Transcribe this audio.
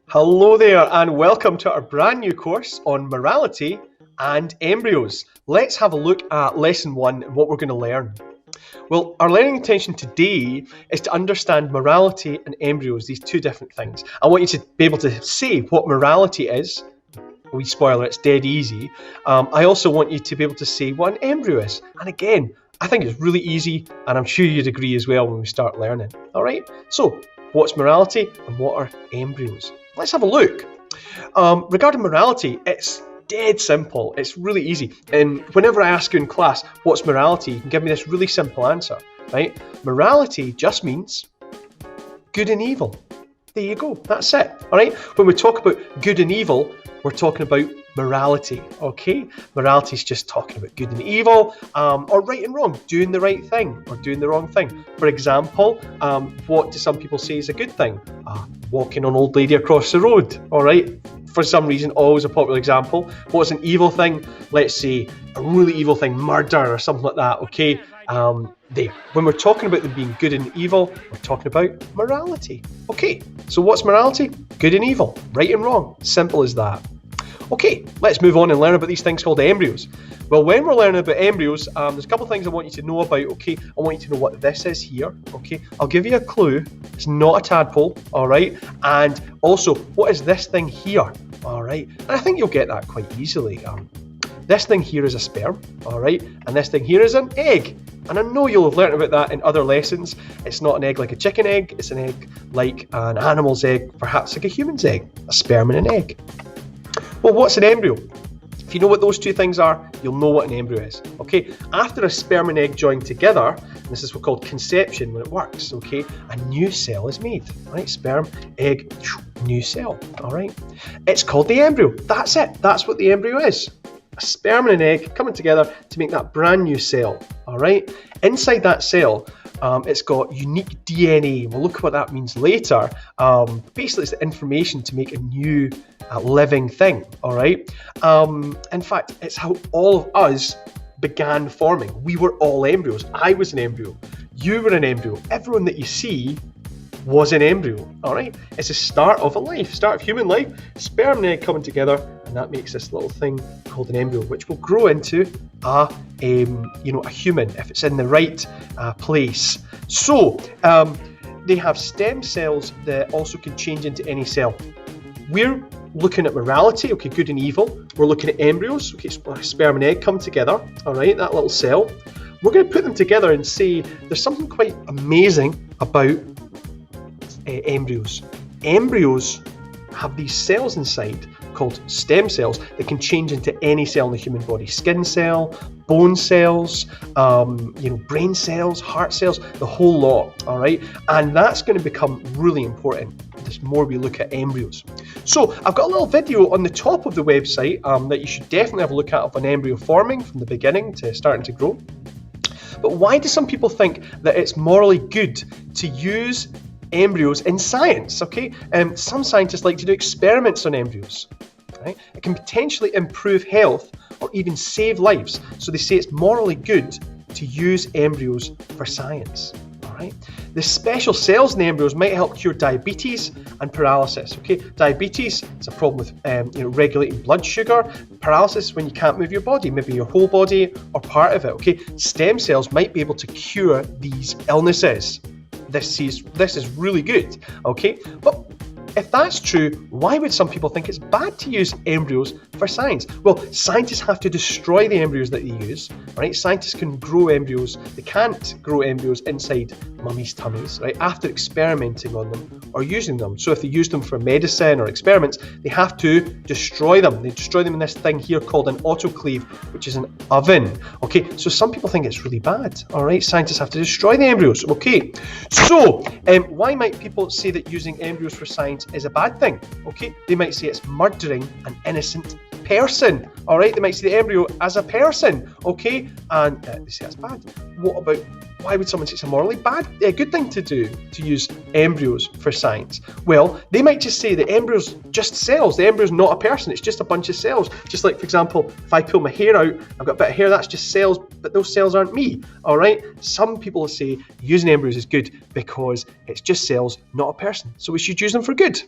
Hello there and welcome to our brand new course on morality and embryos. Let's have a look at lesson 1 and what we're going to learn. Well, our learning intention today is to understand morality and embryos, these two different things. I want you to be able to say what morality is. A wee spoiler, it's dead easy. I also want you to be able to say what an embryo is. And again, I think it's really easy, and I'm sure you'd agree as well when we start learning. All right, so what's morality and what are embryos? Let's have a look. Regarding morality, it's dead simple. It's really easy. And whenever I ask you in class, what's morality, you can give me this really simple answer, right? Morality just means good and evil. There you go. That's it. All right. When we talk about good and evil, we're talking about morality. Okay. Morality is just talking about good and evil, or right and wrong, doing the right thing or doing the wrong thing. For example, what do some people say is a good thing? Walking an old lady across the road. All right. For some reason, always a popular example. What's an evil thing? Let's say a really evil thing, murder or something like that. Okay. There. When we're talking about them being good and evil, we're talking about morality. Okay, so what's morality? Good and evil, right and wrong. Simple as that. Okay, let's move on and learn about these things called embryos. Well, when we're learning about embryos, there's a couple of things I want you to know about. Okay, I want you to know what this is here. Okay, I'll give you a clue. It's not a tadpole. All right, and also what is this thing here? All right, and I think you'll get that quite easily. This thing here is a sperm, all right, and this thing here is an egg. And I know you'll have learnt about that in other lessons. It's not an egg like a chicken egg, it's an egg like an animal's egg, perhaps like a human's egg, a sperm and an egg. Well, what's an embryo? If you know what those two things are, you'll know what an embryo is. Okay, after a sperm and egg join together, and this is what's called conception when it works, okay, a new cell is made, right? Sperm, egg, new cell, all right? It's called the embryo. That's it, that's what the embryo is. A sperm and an egg coming together to make that brand new cell, all right? Inside that cell, it's got unique DNA. We'll look at what that means later. Basically, it's the information to make a new living thing, all right? In fact, it's how all of us began forming. We were all embryos. I was an embryo. You were an embryo. Everyone that you see was an embryo, all right? It's the start of a life, start of human life, sperm and egg coming together, and that makes this little thing called an embryo, which will grow into a human if it's in the right place. So they have stem cells that also can change into any cell. We're looking at morality, okay, good and evil. We're looking at embryos, okay, so sperm and egg come together, all right, that little cell. We're going to put them together and say there's something quite amazing about embryos. Embryos have these cells inside called stem cells that can change into any cell in the human body. Skin cell, bone cells, brain cells, heart cells, the whole lot, all right? And that's going to become really important the more we look at embryos. So I've got a little video on the top of the website that you should definitely have a look at of an embryo forming from the beginning to starting to grow. But why do some people think that it's morally good to use embryos in science? Okay, some scientists like to do experiments on embryos. Right? It can potentially improve health or even save lives. So they say it's morally good to use embryos for science. All right. The special cells in the embryos might help cure diabetes and paralysis. Okay, diabetes is a problem with regulating blood sugar. Paralysis is when you can't move your body, maybe your whole body or part of it. Okay, stem cells might be able to cure these illnesses. This is really good, okay? But if that's true, why would some people think it's bad to use embryos for science? Well, scientists have to destroy the embryos that they use, right? Scientists can grow embryos. They can't grow embryos inside mummies' tummies, right? After experimenting on them or using them. So if they use them for medicine or experiments, they have to destroy them. They destroy them in this thing here called an autoclave, which is an oven. Okay, so some people think it's really bad, all right? Scientists have to destroy the embryos, okay? So why might people say that using embryos for science is a bad thing? Okay, they might say it's murdering an innocent person, all right? They might see the embryo as a person, okay? And they say that's bad. What about, why would someone say it's a morally bad, a good thing to do, to use embryos for science? Well, they might just say the embryo's just cells. The embryo's not a person, it's just a bunch of cells. Just like, for example, if I pull my hair out, I've got a bit of hair, that's just cells, but those cells aren't me, all right? Some people say using embryos is good because it's just cells, not a person. So we should use them for good.